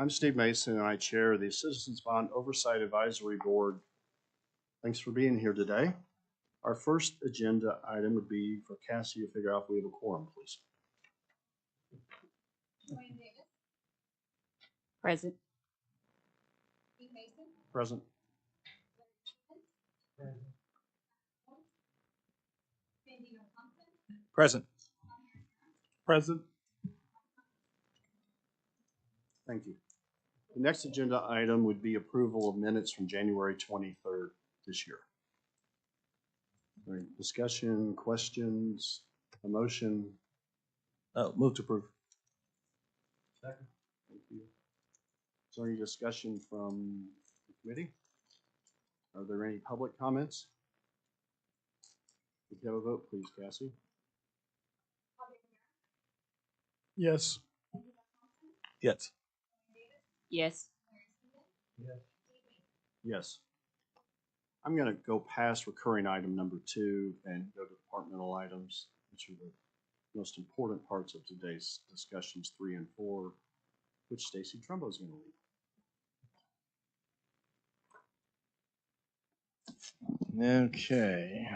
I'm Steve Mason, and I chair the Citizens Bond Oversight Advisory Board. Thanks for being here today. Our first agenda item would be for Cassie to figure out if we have a quorum, please. Wayne Davis. Present. Steve Mason. Present. Larry Present. Sandy Thompson. Present. Present. Thank you. The next agenda item would be approval of minutes from January 23rd this year. Any discussion, questions, a motion? Move to approve. Second. Thank you. Is there any discussion from the committee? Are there any public comments? If you have a vote, please, Cassie. Yes. Yes. Yes. Yes. I'm going to go past recurring item number 2 and go to departmental items, which are the most important parts of today's discussions 3 and 4, which Stacy Trumbo is going to lead. Okay,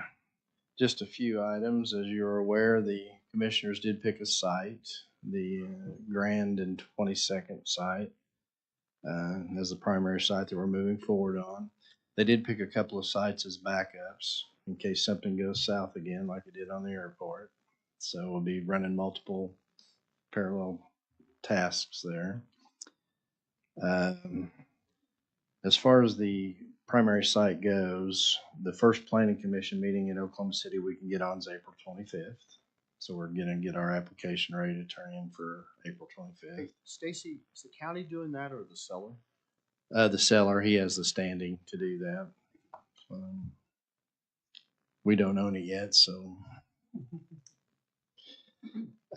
just a few items. As you're aware, the commissioners did pick a site, the Grand and 22nd site, as the primary site that we're moving forward on. They did pick a couple of sites as backups in case something goes south again, like it did on the airport. So we'll be running multiple parallel tasks there. As far as the primary site goes, the first planning commission meeting in Oklahoma City we can get on is April 25th. So we're going to get our application ready to turn in for April 25th. Hey, Stacy, is the county doing that or the seller? The seller, he has the standing to do that. We don't own it yet, so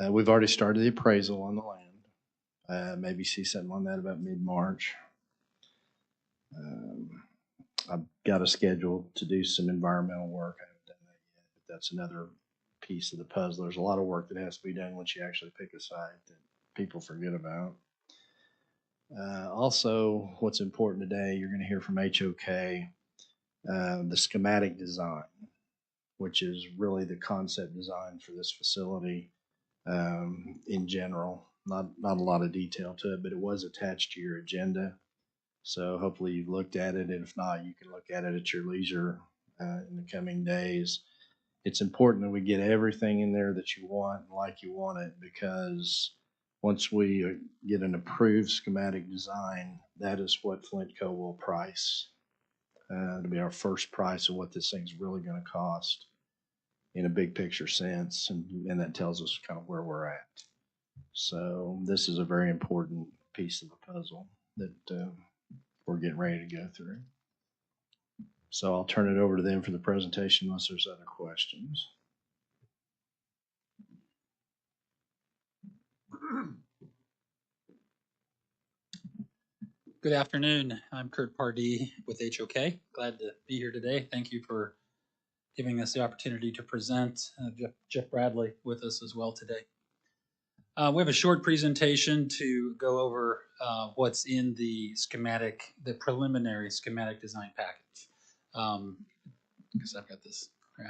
we've already started the appraisal on the land. Maybe see something on that about mid-March. I've got a schedule to do some environmental work. I haven't done that yet, but that's another piece of the puzzle. There's a lot of work that has to be done once you actually pick a site that people forget about. Also, what's important today, you're going to hear from HOK, the schematic design, which is really the concept design for this facility in general. Not a lot of detail to it, but it was attached to your agenda. So hopefully you've looked at it, and if not, you can look at it at your leisure in the coming days. It's important that we get everything in there that you want and like you want it, because once we get an approved schematic design, that is what Flintco will price. It'll be our first price of what this thing's really going to cost in a big picture sense, and that tells us kind of where we're at. So this is a very important piece of the puzzle that we're getting ready to go through. So I'll turn it over to them for the presentation unless there's other questions. Good afternoon. I'm Kurt Pardee with HOK. Glad to be here today. Thank you for giving us the opportunity to present. Jeff Bradley with us as well today. We have a short presentation to go over what's in the preliminary schematic design package. Because I've got this. All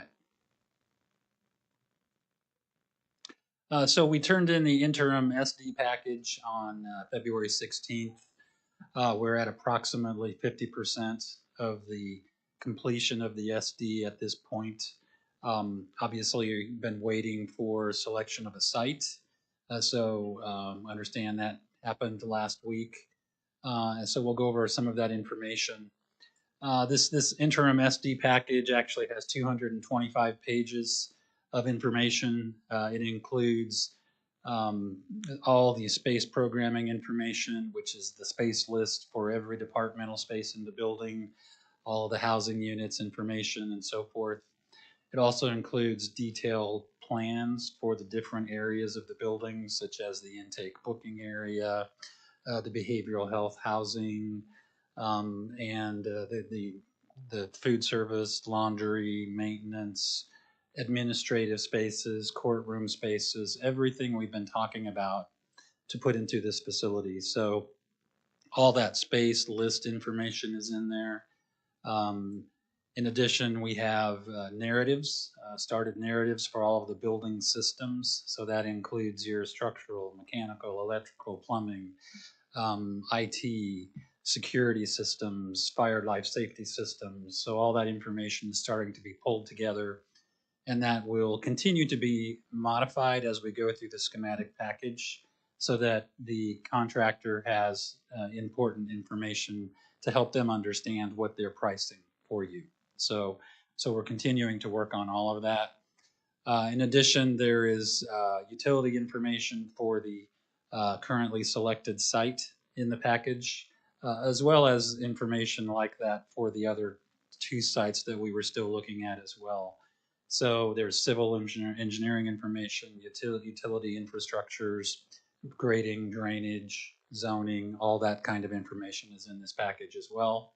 right. So we turned in the interim SD package on February 16th. We're at approximately 50% of the completion of the SD at this point. Obviously, you've been waiting for selection of a site. So I understand that happened last week. And so we'll go over some of that information. This interim SD package actually has 225 pages of information. It includes all the space programming information, which is the space list for every departmental space in the building, all the housing units information, and so forth. It also includes detailed plans for the different areas of the building, such as the intake booking area, the behavioral health housing, and the food service, laundry, maintenance, administrative spaces, courtroom spaces, everything we've been talking about to put into this facility. So all that space list information is in there. In addition, we have narratives, started narratives for all of the building systems. So that includes your structural, mechanical, electrical, plumbing, IT, security systems, fire life safety systems. So all that information is starting to be pulled together, and that will continue to be modified as we go through the schematic package so that the contractor has important information to help them understand what they're pricing for you. So we're continuing to work on all of that. In addition, there is utility information for the currently selected site in the package, as well as information like that for the other 2 sites that we were still looking at as well. So there's civil engineering information, utility infrastructures, grading, drainage, zoning, all that kind of information is in this package as well.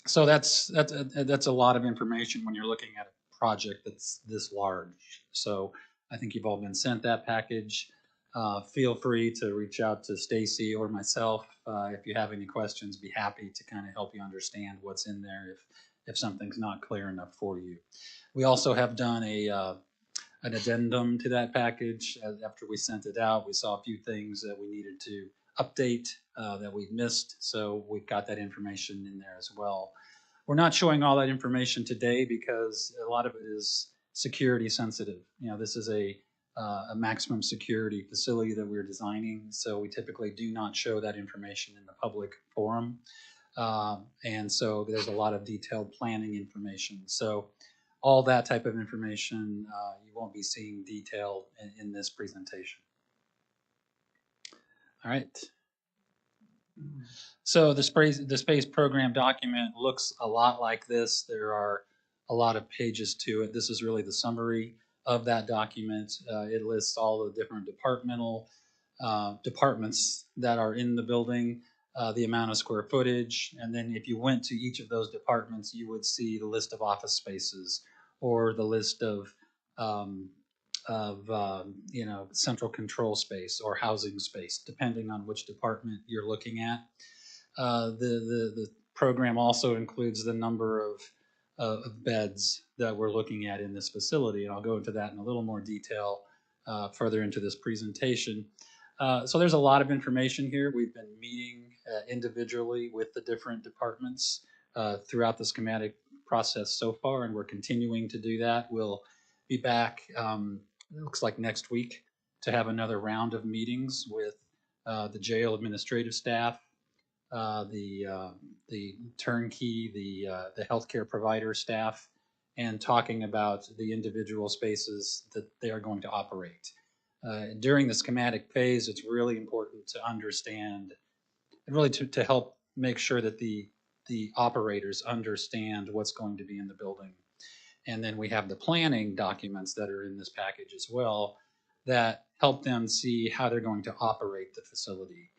So that's a lot of information when you're looking at a project that's this large. So I think you've all been sent that package. Feel free to reach out to Stacy or myself if you have any questions. Be happy to kind of help you understand what's in there if something's not clear enough for you. We also have done an addendum to that package. After we sent it out, we saw a few things that we needed to update that we've missed. So we've got that information in there as well. We're not showing all that information today because a lot of it is security sensitive. You know, this is a maximum security facility that we're designing, so we typically do not show that information in the public forum. And so there's a lot of detailed planning information. So all that type of information you won't be seeing detailed in this presentation. All right. So the space program document looks a lot like this. There are a lot of pages to it. This is really the summary of that document. It lists all the different departments that are in the building, the amount of square footage, and then if you went to each of those departments, you would see the list of office spaces or the list of you know, central control space or housing space, depending on which department you're looking at. The program also includes the number of beds that we're looking at in this facility, and I'll go into that in a little more detail further into this presentation. So there's a lot of information here. We've been meeting individually with the different departments throughout the schematic process so far, and we're continuing to do that. We'll be back, it looks like next week, to have another round of meetings with the jail administrative staff, the turnkey, the healthcare provider staff, and talking about the individual spaces that they are going to operate. During the schematic phase, it's really important to understand and really to help make sure that the operators understand what's going to be in the building. And then we have the planning documents that are in this package as well that help them see how they're going to operate the facility.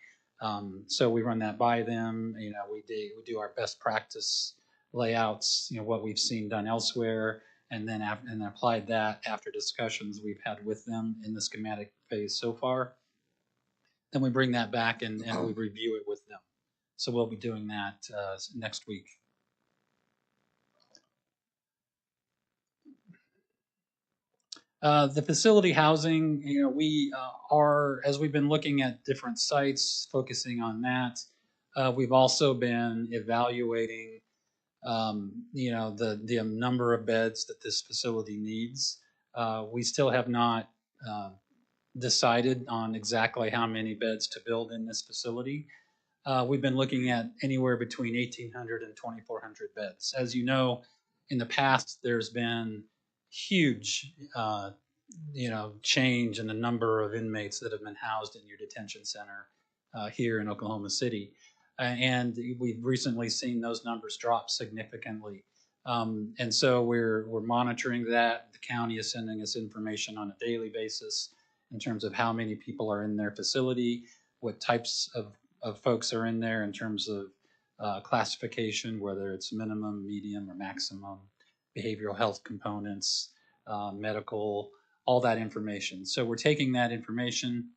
So we run that by them. You know, we do our best practice layouts, you know, what we've seen done elsewhere, and then applied that after discussions we've had with them in the schematic phase so far. Then we bring that back and we review it with them. So we'll be doing that next week. The facility housing, you know, we are, as we've been looking at different sites, focusing on that, we've also been evaluating, you know, the number of beds that this facility needs. We still have not decided on exactly how many beds to build in this facility. We've been looking at anywhere between 1,800 and 2,400 beds. As you know, in the past, there's been huge, you know, change in the number of inmates that have been housed in your detention center here in Oklahoma City. And we've recently seen those numbers drop significantly. And so we're monitoring that. The county is sending us information on a daily basis in terms of how many people are in their facility, what types of folks are in there in terms of classification, whether it's minimum, medium, or maximum, behavioral health components, medical, all that information. So we're taking that information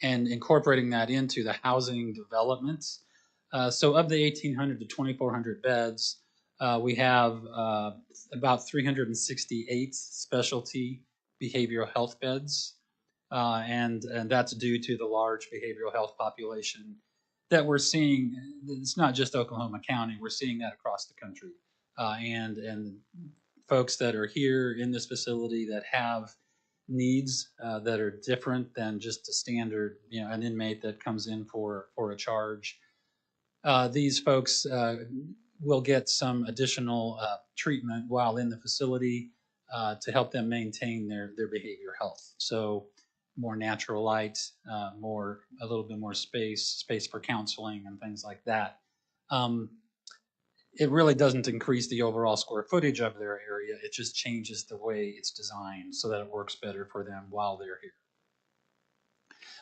and incorporating that into the housing developments. So of the 1,800 to 2,400 beds, we have about 368 specialty behavioral health beds, and that's due to the large behavioral health population that we're seeing. It's not just Oklahoma County; we're seeing that across the country, and folks that are here in this facility that have needs that are different than just a standard, an inmate that comes in for a charge. These folks will get some additional treatment while in the facility to help them maintain their behavior health. So more natural light, a little bit more space for counseling and things like that. It really doesn't increase the overall square footage of their area. It just changes the way it's designed so that it works better for them while they're here.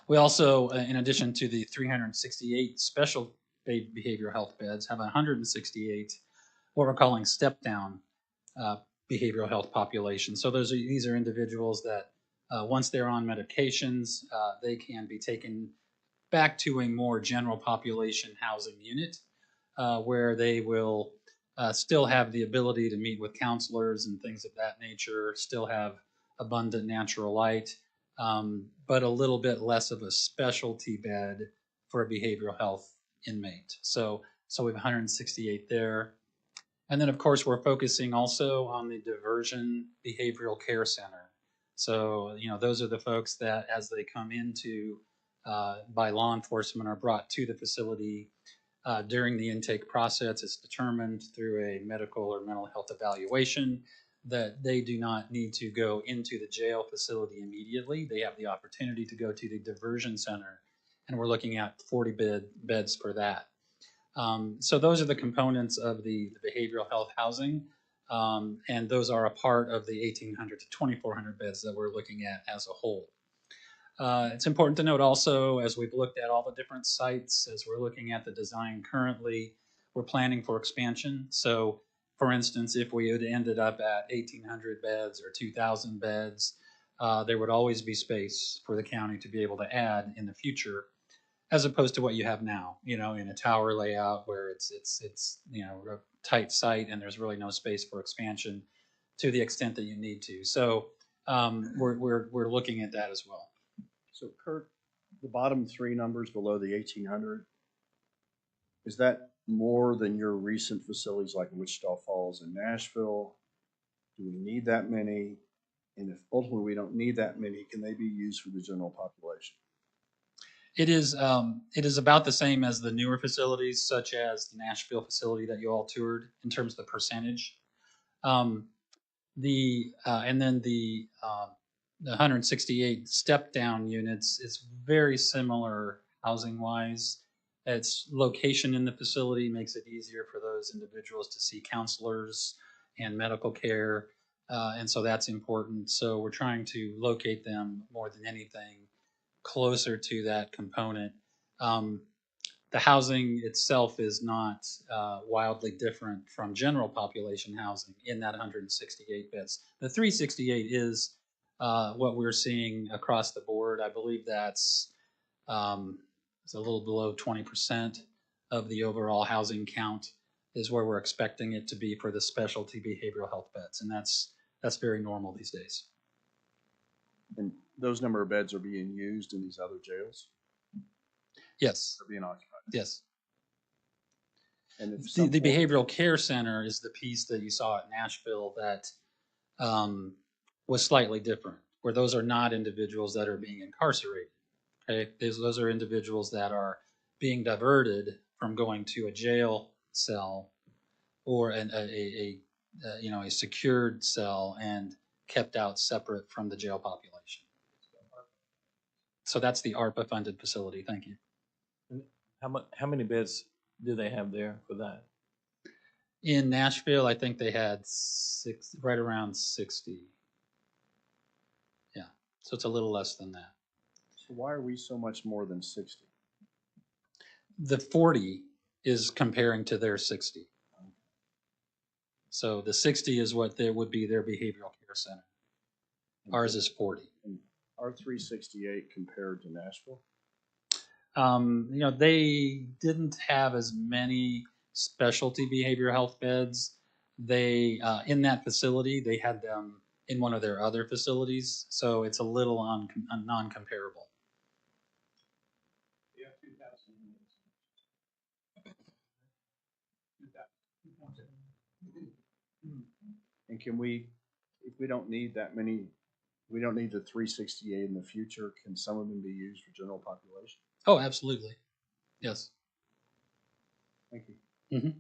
We also, in addition to the 368 special behavioral health beds, have 168 what we're calling step-down behavioral health population. So these are individuals that once they're on medications, they can be taken back to a more general population housing unit where they will still have the ability to meet with counselors and things of that nature, still have abundant natural light, but a little bit less of a specialty bed for a behavioral health inmate. So we have 168 there. And then, of course, we're focusing also on the diversion behavioral care center. So, those are the folks that as they come into by law enforcement are brought to the facility during the intake process. It's determined through a medical or mental health evaluation that they do not need to go into the jail facility immediately. They have the opportunity to go to the diversion center, and we're looking at 40 beds for that. So those are the components of the behavioral health housing, and those are a part of the 1,800 to 2,400 beds that we're looking at as a whole. It's important to note also, as we've looked at all the different sites, as we're looking at the design currently, we're planning for expansion. So, for instance, if we had ended up at 1,800 beds or 2,000 beds, there would always be space for the county to be able to add in the future, as opposed to what you have now, in a tower layout where it's a tight site and there's really no space for expansion to the extent that you need to. So we're looking at that as well. So Kurt, the bottom three numbers below the 1,800, is that more than your recent facilities like Wichita Falls and Nashville? Do we need that many? And if ultimately we don't need that many, can they be used for the general population? It is about the same as the newer facilities, such as the Nashville facility that you all toured in terms of the percentage. And then the 168 step down units is very similar housing wise. Its location in the facility makes it easier for those individuals to see counselors and medical care. And so that's important. So we're trying to locate them more than anything closer to that component. The housing itself is not wildly different from general population housing in that 168 beds. The 368 is what we're seeing across the board. I believe that's it's a little below 20% of the overall housing count is where we're expecting it to be for the specialty behavioral health beds, and that's very normal these days. And those number of beds are being used in these other jails? Yes. They're being occupied? Yes. And if The behavioral care center is the piece that you saw at Nashville that was slightly different, where those are not individuals that are being incarcerated. Okay, those are individuals that are being diverted from going to a jail cell or a secured cell and kept out separate from the jail population. So that's the ARPA funded facility. Thank you. How many beds do they have there for that? In Nashville, I think they had right around 60. Yeah, so it's a little less than that. So why are we so much more than 60? The 40 is comparing to their 60. So the 60 is what there would be their behavioral care center. Ours is 40. And our 368 compared to Nashville? They didn't have as many specialty behavioral health beds. They in that facility they had them in one of their other facilities, so it's a little non-comparable. And can we, if we don't need that many, we don't need the 368 in the future, can some of them be used for general population? Oh, absolutely, yes. Thank you. Mm-hmm.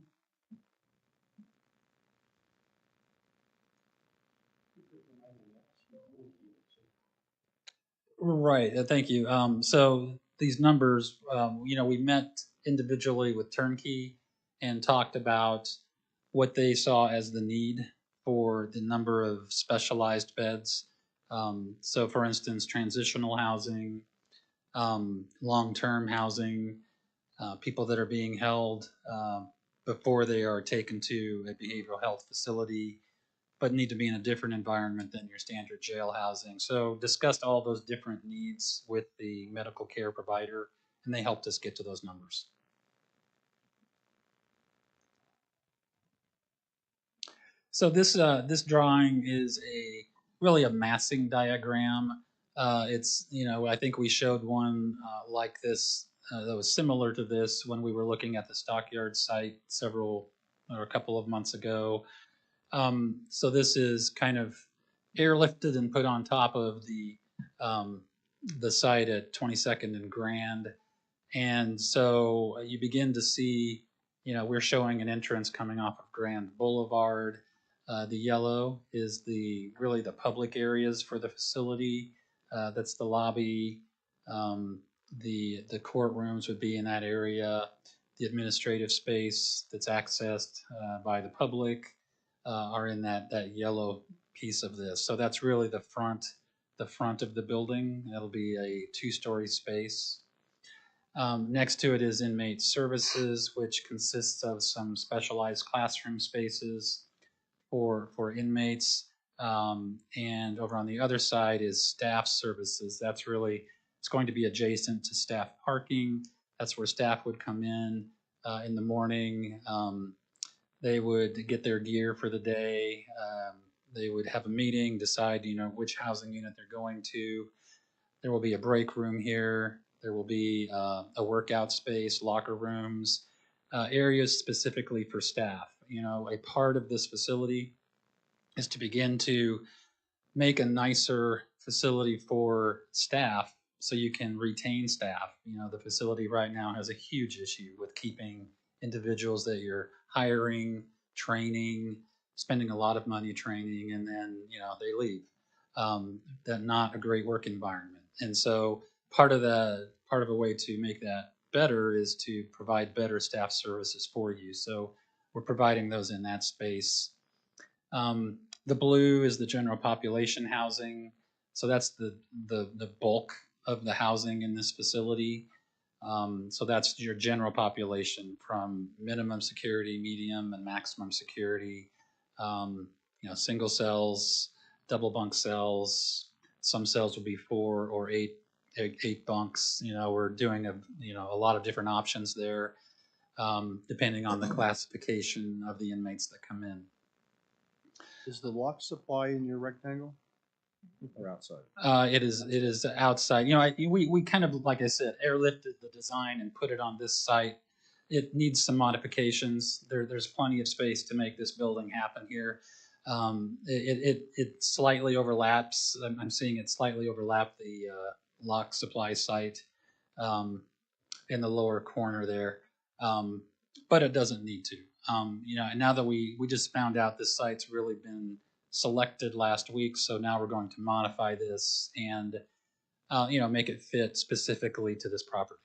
Right. Thank you. So these numbers, we met individually with Turnkey and talked about what they saw as the need for the number of specialized beds. So, for instance, transitional housing, long-term housing, people that are being held before they are taken to a behavioral health facility, but need to be in a different environment than your standard jail housing. So discussed all those different needs with the medical care provider, and they helped us get to those numbers. So this drawing is really a massing diagram. It's I think we showed one like this that was similar to this when we were looking at the Stockyard site a couple of months ago. So this is kind of airlifted and put on top of the site at 22nd and Grand. And so you begin to see, we're showing an entrance coming off of Grand Boulevard. The yellow is really the public areas for the facility. That's the lobby. The courtrooms would be in that area. The administrative space that's accessed by the public are in that yellow piece of this. So that's really the front of the building. That'll be a 2-story space. Next to it is inmate services, which consists of some specialized classroom spaces for inmates. And over on the other side is staff services. It's going to be adjacent to staff parking. That's where staff would come in the morning. They would get their gear for the day. They would have a meeting, decide, which housing unit they're going to. There will be a break room here. There will be a workout space, locker rooms, areas specifically for staff. A part of this facility is to begin to make a nicer facility for staff so you can retain staff. The facility right now has a huge issue with keeping individuals that you're hiring, training, spending a lot of money training, and then, they leave. That not a great work environment. And so part of a way to make that better is to provide better staff services for you. So we're providing those in that space. The blue is the general population housing. So that's the bulk of the housing in this facility. So that's your general population from minimum security, medium, and maximum security. Single cells, double bunk cells. Some cells will be 4 or 8 bunks. We're doing a lot of different options there, depending on the classification of the inmates that come in. Is the lock supply in your rectangle or outside? It is outside. We kind of, like I said, airlifted the design and put it on this site. It needs some modifications. There's plenty of space to make this building happen here. It slightly overlaps. I'm seeing it slightly overlap the lock supply site in the lower corner there, but it doesn't need to. And now that we just found out this site's really been selected last week, so now we're going to modify this and make it fit specifically to this property.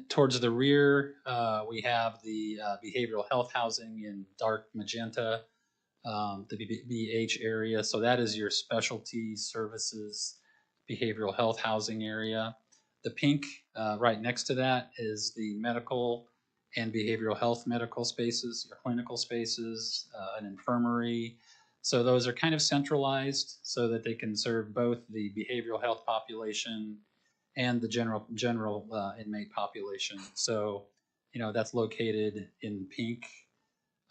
Towards the rear, we have the behavioral health housing in dark magenta, the BH area. So that is your specialty services behavioral health housing area. The pink right next to that is the medical and behavioral health medical spaces, your clinical spaces, an infirmary. So those are kind of centralized so that they can serve both the behavioral health population and the general inmate population. So, that's located in pink.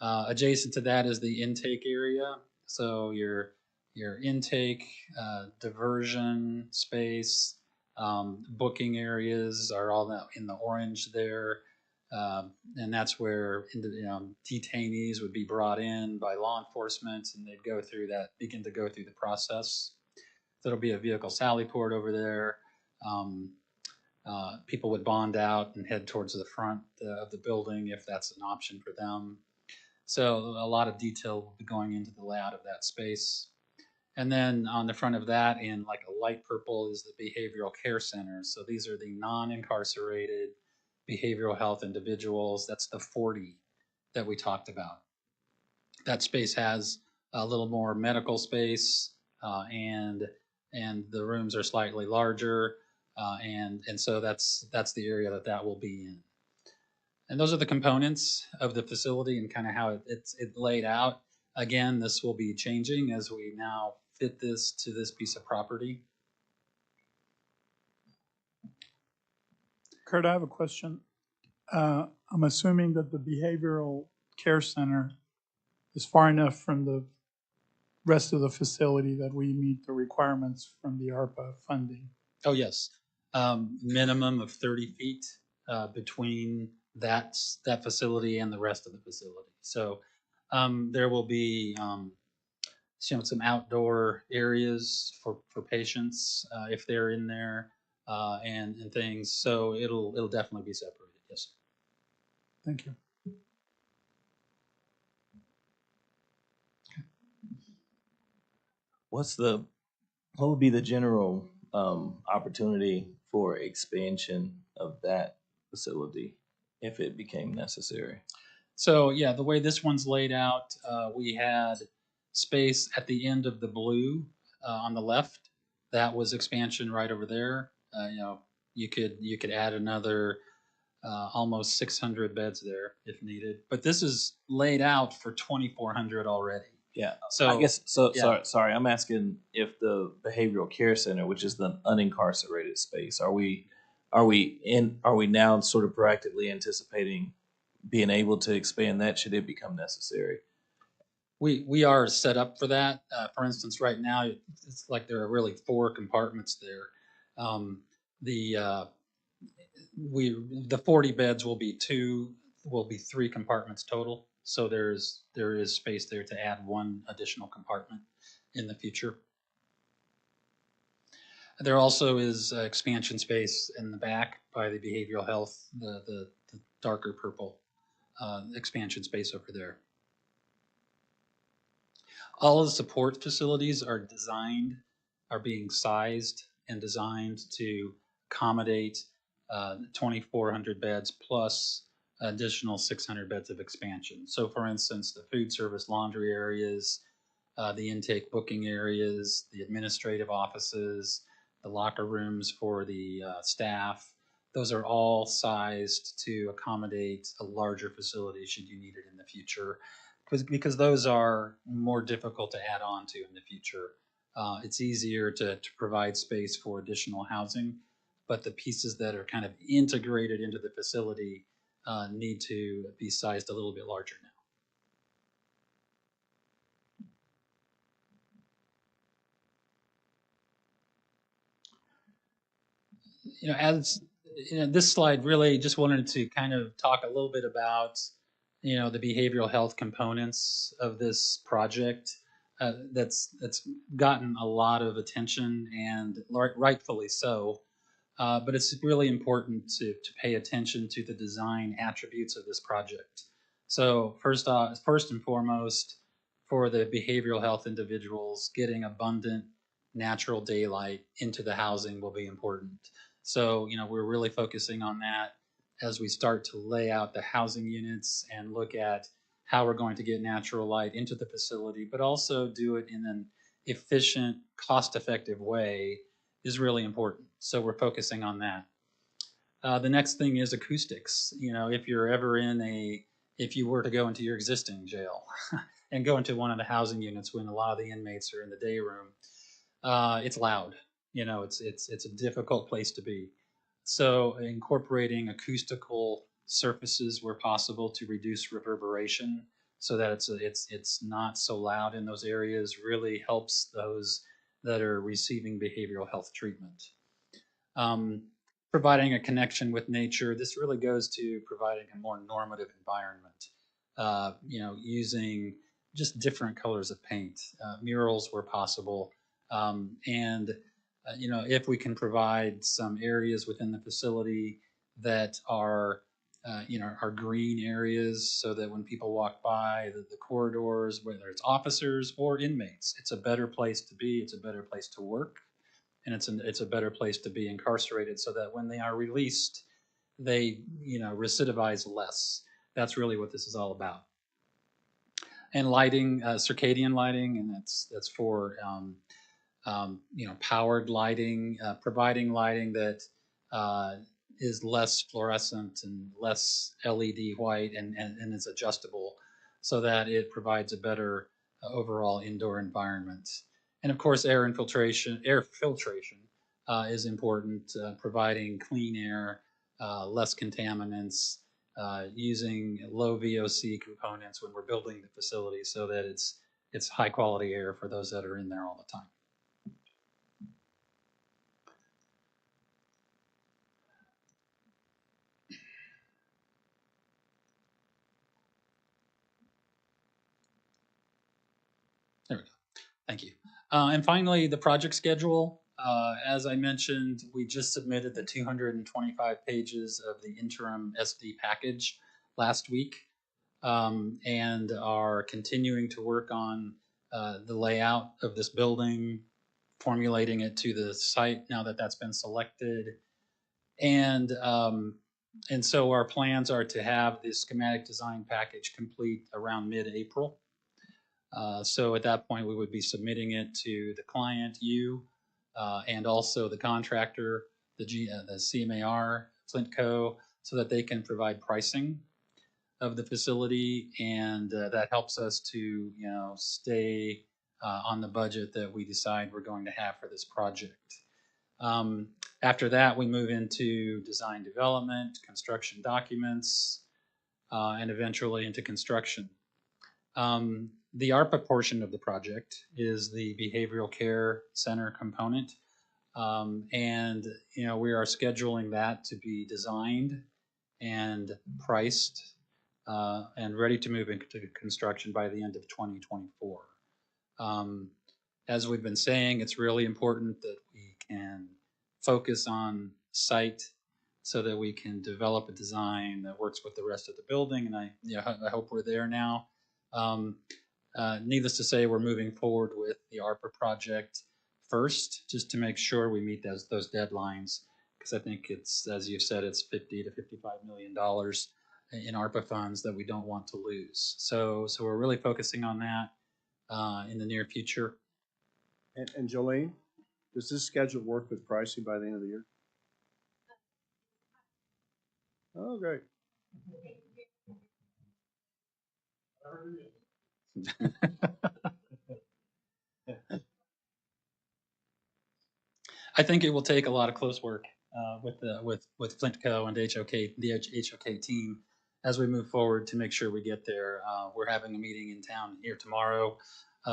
Adjacent to that is the intake area. So your intake, diversion space, booking areas are all in the orange there. And that's where detainees would be brought in by law enforcement, and they'd begin to go through the process. So there'll be a vehicle sally port over there. People would bond out and head towards the front of the building if that's an option for them. So a lot of detail will be going into the layout of that space. And then on the front of that, in like a light purple, is the behavioral care center. So these are the non-incarcerated behavioral health individuals. That's the 40 that we talked about. That space has a little more medical space, and the rooms are slightly larger, and so that's the area that will be in. And those are the components of the facility and kind of how it's laid out. Again, this will be changing as we now fit this to this piece of property. Kurt, I have a question. I'm assuming that the behavioral care center is far enough from the rest of the facility that we meet the requirements from the ARPA funding. Oh, yes. Minimum of 30 feet between that facility and the rest of the facility. So there will be some outdoor areas for patients if they're in there and things. So it'll definitely be separated. Yes. Thank you. What would be the general opportunity for expansion of that facility if it became necessary? So yeah, the way this one's laid out, we had space at the end of the blue on the left. That was expansion right over there. You could add another almost 600 beds there if needed. But this is laid out for 2,400 already. Yeah. So I guess so. yeah. Sorry, I'm asking if the behavioral care center, which is the unincarcerated space, are we now sort of proactively anticipating being able to expand that should it become necessary? We are set up for that. For instance, right now it's like there are really 4 compartments there. The 40 beds will be 3 compartments total. So there is space there to add 1 additional compartment in the future. There also is expansion space in the back by the behavioral health, the darker purple expansion space over there. All of the support facilities are being sized and designed to accommodate 2,400 beds plus additional 600 beds of expansion. So for instance, the food service laundry areas, the intake booking areas, the administrative offices, the locker rooms for the staff, those are all sized to accommodate a larger facility should you need it in the future, because those are more difficult to add on to in the future. It's easier to provide space for additional housing, but the pieces that are kind of integrated into the facility need to be sized a little bit larger now. This slide really just wanted to kind of talk a little bit about, the behavioral health components of this project. That's gotten a lot of attention, and rightfully so. But it's really important to pay attention to the design attributes of this project. So first and foremost, for the behavioral health individuals, getting abundant natural daylight into the housing will be important. So, we're really focusing on that as we start to lay out the housing units and look at how we're going to get natural light into the facility, but also do it in an efficient, cost-effective way is really important. So we're focusing on that. The next thing is acoustics. If you were to go into your existing jail and go into one of the housing units when a lot of the inmates are in the day room, it's loud. It's a difficult place to be. So incorporating acoustical surfaces where possible to reduce reverberation so that it's not so loud in those areas really helps those that are receiving behavioral health treatment. Providing a connection with nature, this really goes to providing a more normative environment. Using just different colors of paint, murals where possible, and if we can provide some areas within the facility that are are green areas, so that when people walk by the corridors, whether it's officers or inmates, it's a better place to be, it's a better place to work, and it's a better place to be incarcerated, so that when they are released, they recidivize less. That's really what this is all about. And lighting, circadian lighting, and that's for powered lighting, providing lighting that is less fluorescent and less LED white, and is adjustable, so that it provides a better overall indoor environment. And of course, air filtration is important, providing clean air, less contaminants, using low VOC components when we're building the facility, so that it's high quality air for those that are in there all the time. There we go. Thank you. And finally, the project schedule. As I mentioned, we just submitted the 225 pages of the interim SD package last week, and are continuing to work on the layout of this building, formulating it to the site now that that's been selected. And so our plans are to have the schematic design package complete around mid-April. So at that point, we would be submitting it to the client, and also the contractor, the CMAR, Flintco, so that they can provide pricing of the facility, and that helps us to stay on the budget that we decide we're going to have for this project. After that, we move into design development, construction documents, and eventually into construction. The ARPA portion of the project is the behavioral care center component. And we are scheduling that to be designed and priced and ready to move into construction by the end of 2024. As we've been saying, it's really important that we can focus on site so that we can develop a design that works with the rest of the building. And I hope we're there now. Needless to say, we're moving forward with the ARPA project first, just to make sure we meet those deadlines, because I think it's, as you said, it's $50 to $55 million in ARPA funds that we don't want to lose. So we're really focusing on that in the near future. And Jolene, does this schedule work with pricing by the end of the year? Oh, great. I think it will take a lot of close work with Flintco and the HOK team as we move forward to make sure we get there. We're having a meeting in town here tomorrow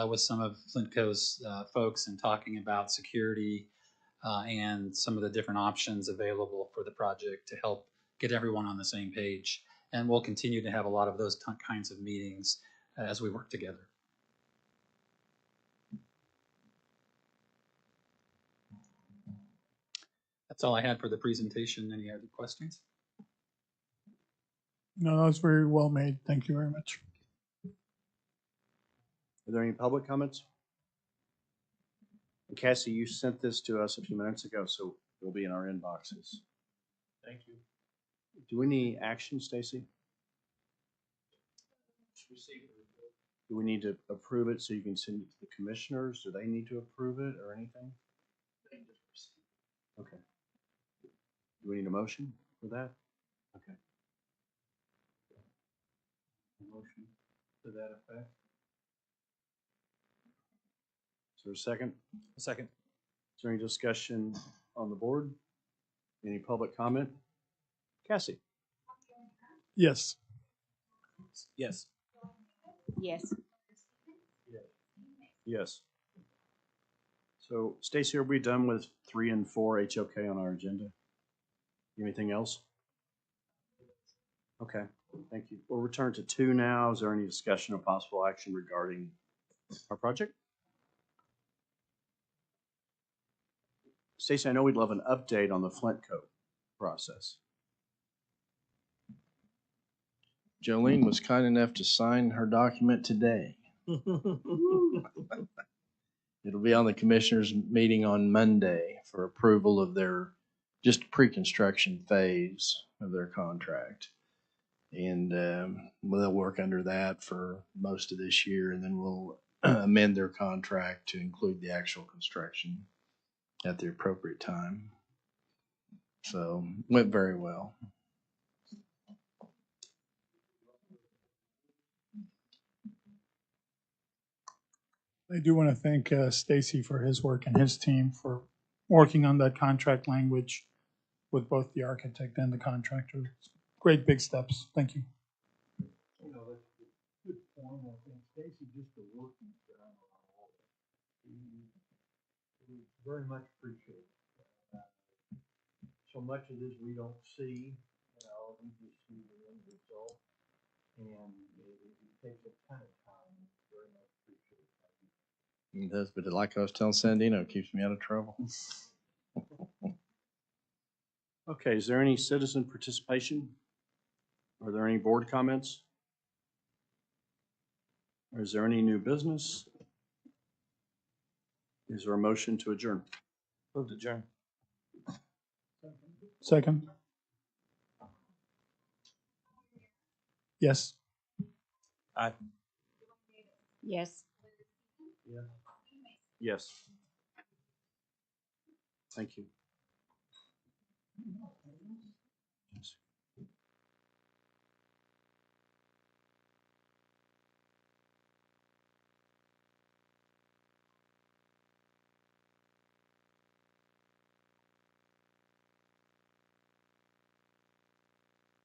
with some of Flintco's folks, and talking about security and some of the different options available for the project to help get everyone on the same page. And we'll continue to have a lot of those kinds of meetings as we work together. That's all I had for the presentation. Any other questions? No, that was very well made. Thank you very much. Are there any public comments? And Cassie, you sent this to us a few minutes ago, so it'll be in our inboxes. Thank you. Do we need action, Stacy? Do we need to approve it so you can send it to the commissioners? Do they need to approve it or anything? Okay. Do we need a motion for that? Okay. A motion to that effect? Is there a second? A second. Is there any discussion on the board? Any public comment? Cassie? Yes. Yes. Yes. Yes. So Stacy, are we done with 3 and 4 HOK on our agenda? Anything else? Okay, thank you. We'll return to 2 now. Is there any discussion of possible action regarding our project? Stacy, I know we'd love an update on the Flint Code process. Jolene was kind enough to sign her document today. It'll be on the commissioners' meeting on Monday for approval of their just pre-construction phase of their contract. And they'll work under that for most of this year, and then we'll amend their contract to include the actual construction at the appropriate time. So went very well. I do want to thank Stacy for his work and his team for working on that contract language with both the architect and the contractor. Great big steps. Thank you. You know, that's a good point. I think Stacy, just the work he's done on all of it, we very much appreciate it. So much of this we don't see, you know, we just see the end result. And it takes a ton of time. Very much appreciate it. It does, but like I was telling Sandino, it keeps me out of trouble. Okay, is there any citizen participation? Are there any board comments? Or is there any new business? Is there a motion to adjourn? Move to adjourn. Second. Yes. Aye. Yes. Yes. Thank you.